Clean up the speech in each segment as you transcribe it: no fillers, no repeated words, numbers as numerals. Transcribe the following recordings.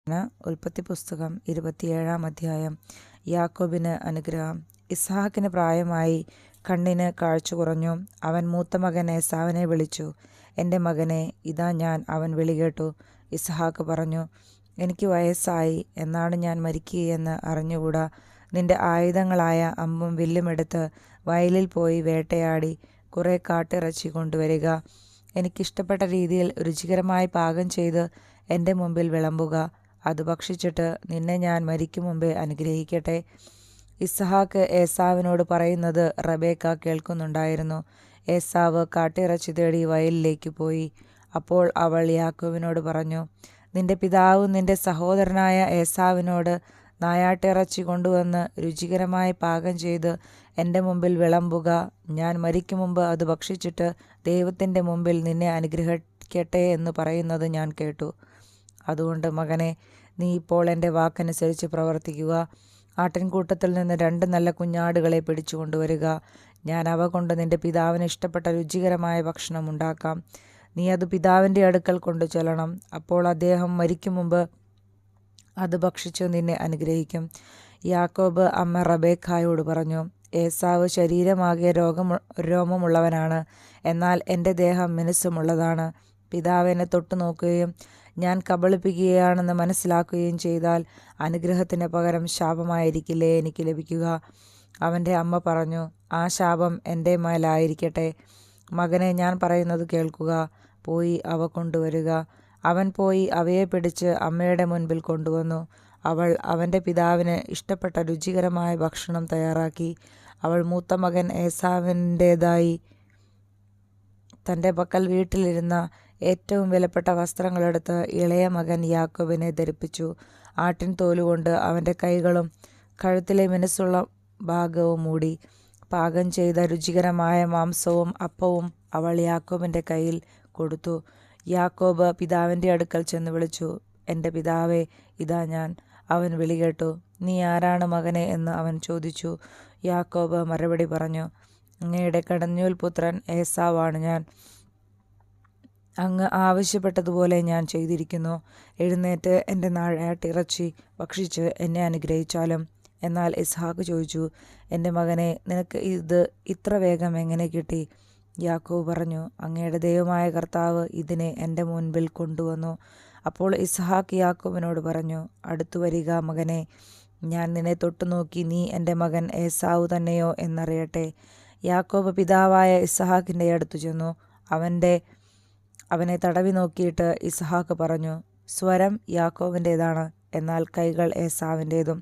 ഉൽപ്പത്തി പുസ്തകം 27-ാം അധ്യായം. യാക്കോബിന് അനുഗ്രഹം. ഇസ്ഹാക്കിന് പ്രായമായി, കണ്ണിന് കാഴ്ച കുറഞ്ഞു. അവൻ മൂത്ത മകൻ ഏസാവിനെ വിളിച്ചു, എൻ്റെ മകനെ, ഇതാ ഞാൻ. അവൻ വിളികേട്ടു. ഇസ്ഹാക്ക് പറഞ്ഞു, എനിക്ക് വയസ്സായി, എന്നാണ് ഞാൻ മരിക്കുകയെന്ന് അറിഞ്ഞുകൂടാ. നിന്റെ ആയുധങ്ങളായ അമ്പും വില്ലും എടുത്ത് വയലിൽ പോയി വേട്ടയാടി കുറെ കാട്ടിറച്ചി കൊണ്ടുവരിക. എനിക്കിഷ്ടപ്പെട്ട രീതിയിൽ രുചികരമായി പാകം ചെയ്ത് എൻ്റെ മുമ്പിൽ വിളമ്പുക. അത് ഭക്ഷിച്ചിട്ട് നിന്നെ ഞാൻ മരിക്കും മുമ്പേ അനുഗ്രഹിക്കട്ടെ. ഇസ്ഹാക്ക് ഏസാവിനോട് പറയുന്നത് റബേക്ക കേൾക്കുന്നുണ്ടായിരുന്നു. ഏസാവ് കാട്ടിറച്ചി തേടി വയലിലേക്ക് പോയി. അപ്പോൾ അവൾ യാക്കോബിനോട് പറഞ്ഞു, നിന്റെ പിതാവും നിന്റെ സഹോദരനായ ഏസാവിനോട് നായാട്ടിറച്ചി കൊണ്ടുവന്ന് രുചികരമായി പാകം ചെയ്ത് എൻ്റെ മുമ്പിൽ വിളമ്പുക. ഞാൻ മരിക്കും മുമ്പ് അത് ഭക്ഷിച്ചിട്ട് ദൈവത്തിൻ്റെ മുമ്പിൽ നിന്നെ അനുഗ്രഹിക്കട്ടെ എന്ന് പറയുന്നത് ഞാൻ കേട്ടു. അതുകൊണ്ട് മകനെ, നീ ഇപ്പോൾ എൻ്റെ വാക്കനുസരിച്ച് പ്രവർത്തിക്കുക. ആട്ടിൻകൂട്ടത്തിൽ നിന്ന് 2 നല്ല കുഞ്ഞാടുകളെ പിടിച്ചു കൊണ്ടുവരിക. ഞാൻ അവ കൊണ്ട് നിന്റെ പിതാവിന് ഇഷ്ടപ്പെട്ട രുചികരമായ ഭക്ഷണം ഉണ്ടാക്കാം. നീ അത് പിതാവിൻ്റെ അടുക്കൽ കൊണ്ടു ചെല്ലണം. അപ്പോൾ അദ്ദേഹം മരിക്കും മുമ്പ് അത് ഭക്ഷിച്ചു നിന്നെ അനുഗ്രഹിക്കും. യാക്കോബ് അമ്മ റബേക്കായോട് പറഞ്ഞു, ഏസാവ് ശരീരമാകെ രോമമുള്ളവനാണ്, എന്നാൽ എൻ്റെ ദേഹം മിനുസമുള്ളതാണ്. പിതാവ് എന്നെ തൊട്ടു നോക്കുകയും ഞാൻ കബളിപ്പിക്കുകയാണെന്ന് മനസ്സിലാക്കുകയും ചെയ്താൽ അനുഗ്രഹത്തിന് പകരം ശാപമായിരിക്കില്ലേ എനിക്ക് ലഭിക്കുക? അവൻ്റെ അമ്മ പറഞ്ഞു, ആ ശാപം എൻ്റെ മേലായിരിക്കട്ടെ. മകനെ, ഞാൻ പറയുന്നത് കേൾക്കുക. പോയി അവ കൊണ്ടുവരിക. അവൻ പോയി അവയെ പിടിച്ച് അമ്മയുടെ മുൻപിൽ കൊണ്ടുവന്നു. അവൾ അവൻ്റെ പിതാവിന് ഇഷ്ടപ്പെട്ട രുചികരമായ ഭക്ഷണം തയ്യാറാക്കി. അവൾ മൂത്ത മകൻ ഏസാവിൻ്റേതായി തൻ്റെ പക്കൽ വീട്ടിലിരുന്ന ഏറ്റവും വിലപ്പെട്ട വസ്ത്രങ്ങളെടുത്ത് ഇളയ മകൻ യാക്കോബിനെ ധരിപ്പിച്ചു. ആട്ടിൻ തോലുകൊണ്ട് അവൻ്റെ കൈകളും കഴുത്തിലെ മിനുസുള്ള ഭാഗവും മൂടി. പാകം ചെയ്ത രുചികരമായ മാംസവും അപ്പവും അവൾ യാക്കോബിൻ്റെ കയ്യിൽ കൊടുത്തു. യാക്കോബ് പിതാവിൻ്റെ അടുക്കൽ ചെന്ന് വിളിച്ചു, എൻ്റെ പിതാവേ, ഇതാ ഞാൻ. അവൻ വിളികേട്ടു. നീ ആരാണ് മകനെ എന്ന് അവൻ ചോദിച്ചു. യാക്കോബ് മറുപടി പറഞ്ഞു, അങ്ങയുടെ കടഞ്ഞൂൽ പുത്രൻ ഏസാവാണ് ഞാൻ. അങ്ങ് ആവശ്യപ്പെട്ടതുപോലെ ഞാൻ ചെയ്തിരിക്കുന്നു. എഴുന്നേറ്റ് എൻ്റെ നായാട്ടിറച്ചി ഭക്ഷിച്ച് എന്നെ അനുഗ്രഹിച്ചാലും. എന്നാൽ ഇസ്ഹാക്ക് ചോദിച്ചു, എൻ്റെ മകനെ, നിനക്ക് ഇത് ഇത്ര വേഗം എങ്ങനെ കിട്ടി? യാക്കോബ് പറഞ്ഞു, അങ്ങയുടെ ദൈവമായ കർത്താവ് ഇതിനെ എൻ്റെ മുൻപിൽ കൊണ്ടുവന്നു. അപ്പോൾ ഇസ്ഹാക്ക് യാക്കോബിനോട് പറഞ്ഞു, അടുത്തു വരിക മകനെ, ഞാൻ നിന്നെ തൊട്ടുനോക്കി നീ എൻ്റെ മകൻ ഏസാവ് തന്നെയോ എന്നറിയട്ടെ. യാക്കോബ് പിതാവായ ഇസ്ഹാക്കിൻ്റെ അടുത്തു ചെന്നു. അവനെ തടവി നോക്കിയിട്ട് ഇസ്ഹാക്ക് പറഞ്ഞു, സ്വരം യാക്കോബിൻ്റേതാണ്, എന്നാൽ കൈകൾ ഏസാവിൻ്റേതും.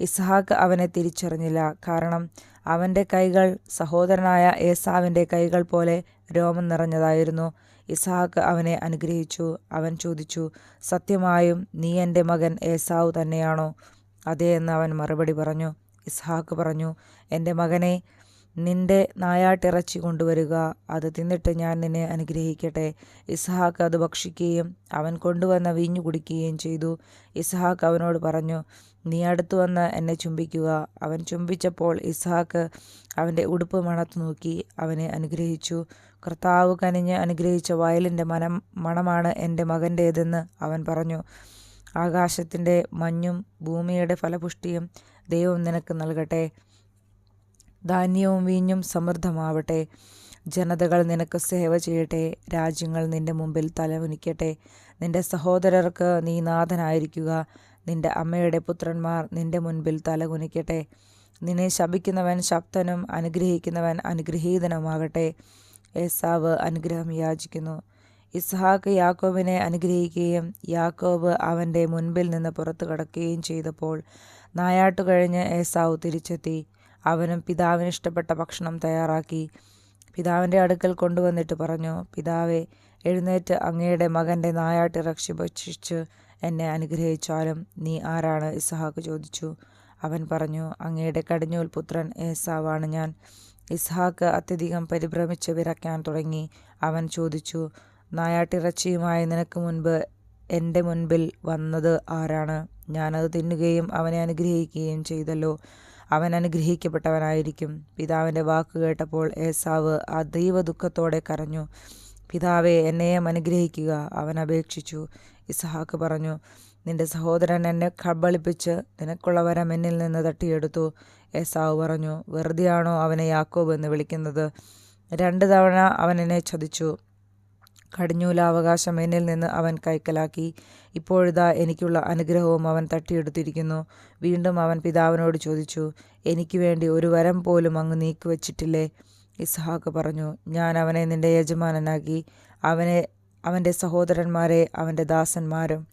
ഇസ്ഹാക്ക് അവനെ തിരിച്ചറിഞ്ഞില്ല, കാരണം അവൻ്റെ കൈകൾ സഹോദരനായ ഏസാവിൻ്റെ കൈകൾ പോലെ രോമം നിറഞ്ഞതായിരുന്നു. ഇസ്ഹാക്ക് അവനെ അനുഗ്രഹിച്ചു. അവൻ ചോദിച്ചു, സത്യമായും നീ എൻ്റെ മകൻ ഏസാവ് തന്നെയാണോ? അതേ എന്ന് അവൻ മറുപടി പറഞ്ഞു. ഇസ്ഹാക്ക് പറഞ്ഞു, എൻ്റെ മകനെ, നിന്റെ നായാട്ടിറച്ചി കൊണ്ടുവരിക. അത് തിന്നിട്ട് ഞാൻ നിന്നെ അനുഗ്രഹിക്കട്ടെ. ഇസ്ഹാക്ക് അത് ഭക്ഷിക്കുകയും അവൻ കൊണ്ടുവന്ന വീഞ്ഞു കുടിക്കുകയും ചെയ്തു. ഇസ്ഹാക്ക് അവനോട് പറഞ്ഞു, നീ അടുത്തു വന്ന് എന്നെ ചുംബിക്കുക. അവൻ ചുംബിച്ചപ്പോൾ ഇസ്ഹാക്ക് അവൻ്റെ ഉടുപ്പ് മണത്തു നോക്കി അവനെ അനുഗ്രഹിച്ചു. കർത്താവ് കനിഞ്ഞ് അനുഗ്രഹിച്ച വയലിൻ്റെ മണമാണ് എൻ്റെ മകൻ്റേതെന്ന് അവൻ പറഞ്ഞു. ആകാശത്തിൻ്റെ മഞ്ഞും ഭൂമിയുടെ ഫലപുഷ്ടിയും ദൈവം നിനക്ക് നൽകട്ടെ. ധാന്യവും വീഞ്ഞും സമൃദ്ധമാവട്ടെ. ജനതകൾ നിനക്ക് സേവ ചെയ്യട്ടെ. രാജ്യങ്ങൾ നിന്റെ മുമ്പിൽ തലകുനിക്കട്ടെ. നിന്റെ സഹോദരർക്ക് നീ നാഥനായിരിക്കുക. നിന്റെ അമ്മയുടെ പുത്രന്മാർ നിന്റെ മുൻപിൽ തലകുനിക്കട്ടെ. നിന്നെ ശപിക്കുന്നവൻ ശപ്തനും അനുഗ്രഹിക്കുന്നവൻ അനുഗ്രഹീതനുമാകട്ടെ. ഏസാവ് അനുഗ്രഹം യാചിക്കുന്നു. ഇസ്ഹാക്ക് യാക്കോബിനെ അനുഗ്രഹിക്കുകയും യാക്കോബ് അവൻ്റെ മുൻപിൽ നിന്ന് പുറത്തു കടക്കുകയും ചെയ്തപ്പോൾ നായാട്ടു കഴിഞ്ഞ് ഏസാവ് തിരിച്ചെത്തി. അവനും പിതാവിന് ഇഷ്ടപ്പെട്ട ഭക്ഷണം തയ്യാറാക്കി പിതാവിൻ്റെ അടുക്കൽ കൊണ്ടുവന്നിട്ട് പറഞ്ഞു, പിതാവേ, എഴുന്നേറ്റ് അങ്ങയുടെ മകൻ്റെ നായാട്ടിറച്ചി ഭക്ഷിച്ച് എന്നെ അനുഗ്രഹിച്ചാലും. നീ ആരാണ്? ഇസ്ഹാക്ക് ചോദിച്ചു. അവൻ പറഞ്ഞു, അങ്ങയുടെ കടിഞ്ഞൂൽ പുത്രൻ ഏസാവാണ് ഞാൻ. ഇസ്ഹാക്ക് അത്യധികം പരിഭ്രമിച്ച് വിറയ്ക്കാൻ തുടങ്ങി. അവൻ ചോദിച്ചു, നായാട്ടിറച്ചിയുമായി നിനക്ക് മുൻപ് എൻ്റെ മുൻപിൽ വന്നത് ആരാണ്? ഞാനത് തിന്നുകയും അവനെ അനുഗ്രഹിക്കുകയും ചെയ്തല്ലോ. അവൻ അനുഗ്രഹിക്കപ്പെട്ടവനായിരിക്കും. പിതാവിൻ്റെ വാക്ക് കേട്ടപ്പോൾ ഏസാവ് അതീവ ദുഃഖത്തോടെ കരഞ്ഞു. പിതാവേ, എന്നെയും അനുഗ്രഹിക്കുക, അവൻ അപേക്ഷിച്ചു. ഇസ്ഹാക്ക് പറഞ്ഞു, നിന്റെ സഹോദരൻ എന്നെ കബളിപ്പിച്ച് നിനക്കുള്ള വരം എന്നിൽ നിന്ന് തട്ടിയെടുത്തു. ഏസാവ് പറഞ്ഞു, വെറുതെയാണോ അവനെ യാക്കോബ് എന്ന് വിളിക്കുന്നത്? 2 തവണ അവൻ എന്നെ ചതിച്ചു. കടിഞ്ഞൂലാവകാശം എന്നിൽ നിന്ന് അവൻ കൈക്കലാക്കി. ഇപ്പോഴിതാ എനിക്കുള്ള അനുഗ്രഹവും അവൻ തട്ടിയെടുത്തിരിക്കുന്നു. വീണ്ടും അവൻ പിതാവിനോട് ചോദിച്ചു, എനിക്ക് വേണ്ടി ഒരു വരം പോലും അങ്ങ് നീക്കിവച്ചിട്ടില്ലേ? ഇസ്ഹാക്ക് പറഞ്ഞു, ഞാൻ അവനെ നിന്റെ യജമാനനാക്കി, അവൻ്റെ സഹോദരന്മാരെ അവൻ്റെ ദാസന്മാരും.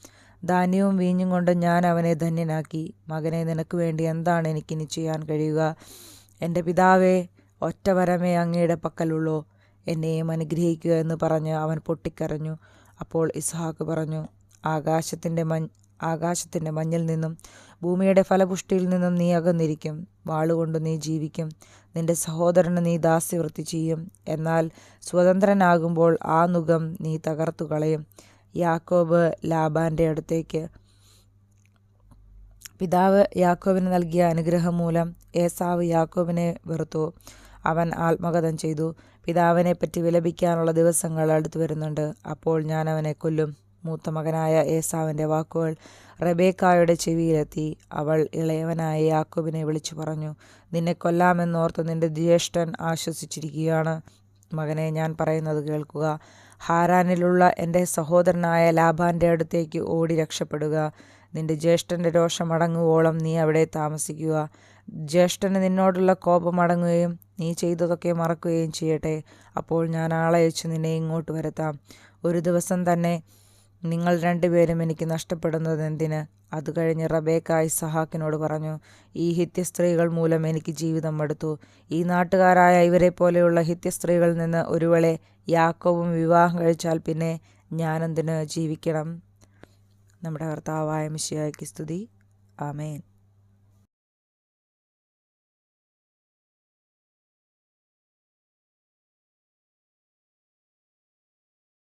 ധാന്യവും വീഞ്ഞും കൊണ്ട് ഞാൻ അവനെ ധന്യനാക്കി. മകനെ, നിനക്ക് വേണ്ടി എന്താണ് എനിക്കിനി ചെയ്യാൻ കഴിയുക? എൻ്റെ പിതാവേ, ഒറ്റ വരമേ അങ്ങയുടെ പക്കലുള്ളൂ. എന്നെയും അനുഗ്രഹിക്കുക എന്ന് പറഞ്ഞ് അവൻ പൊട്ടിക്കരഞ്ഞു. അപ്പോൾ ഇസ്ഹാക്ക് പറഞ്ഞു, ആകാശത്തിൻ്റെ മഞ്ഞിൽ നിന്നും ഭൂമിയുടെ ഫലപുഷ്ടിയിൽ നിന്നും നീ അകന്നിരിക്കും. വാളുകൊണ്ട് നീ ജീവിക്കും. നിന്റെ സഹോദരന് നീ ദാസ്യവൃത്തി ചെയ്യും. എന്നാൽ സ്വതന്ത്രനാകുമ്പോൾ ആ നുകം നീ തകർത്തു കളയും. യാക്കോബ് ലാബാൻ്റെ അടുത്തേക്ക്. പിതാവ് യാക്കോബിന് നൽകിയ അനുഗ്രഹം മൂലം ഏസാവ് യാക്കോബിനെ വെറുത്തു. അവൻ ആത്മഗതം ചെയ്തു. പിതാവിനെപ്പറ്റി വിലപിക്കാനുള്ള ദിവസങ്ങൾ അടുത്തു വരുന്നുണ്ട്. അപ്പോൾ ഞാൻ അവനെ കൊല്ലും. മൂത്ത മകനായ ഏസാവിൻ്റെ വാക്കുകൾ റെബേക്കായുടെ ചെവിയിലെത്തി. അവൾ ഇളയവനായ യാക്കോബിനെ വിളിച്ചു പറഞ്ഞു, നിന്നെ കൊല്ലാമെന്നോർത്ത് നിന്റെ ജ്യേഷ്ഠൻ ആശ്വസിച്ചിരിക്കുകയാണ്. മകനെ, ഞാൻ പറയുന്നത് കേൾക്കുക. ഹാരാനിലുള്ള എൻ്റെ സഹോദരനായ ലാബാൻ്റെ അടുത്തേക്ക് ഓടി രക്ഷപ്പെടുക. നിന്റെ ജ്യേഷ്ഠൻ്റെ രോഷം അടങ്ങുവോളം നീ അവിടെ താമസിക്കുക. ജ്യേഷ്ഠന് നിന്നോടുള്ള കോപം അടങ്ങുകയും നീ ചെയ്തതൊക്കെ മറക്കുകയും ചെയ്യട്ടെ. അപ്പോൾ ഞാൻ ആളയച്ച് നിന്നെ ഇങ്ങോട്ട് വരുത്താം. ഒരു ദിവസം തന്നെ നിങ്ങൾ 2 പേരും എനിക്ക് നഷ്ടപ്പെടുന്നത് എന്തിന്? അത് കഴിഞ്ഞ് റബേക്ക ഇസ്ഹാക്കിനോട് പറഞ്ഞു, ഈ ഹിത്യസ്ത്രീകൾ മൂലം എനിക്ക് ജീവിതം മടുത്തു. ഈ നാട്ടുകാരായ ഇവരെ പോലെയുള്ള ഹിത്യസ്ത്രീകളിൽ നിന്ന് ഒരുവളെ യാക്കോബും വിവാഹം കഴിച്ചാൽ പിന്നെ ഞാനെന്തിന് ജീവിക്കണം? നമ്മുടെ കർത്താവായ മിശിഹായ്ക്ക് സ്തുതി. ആമേൻ.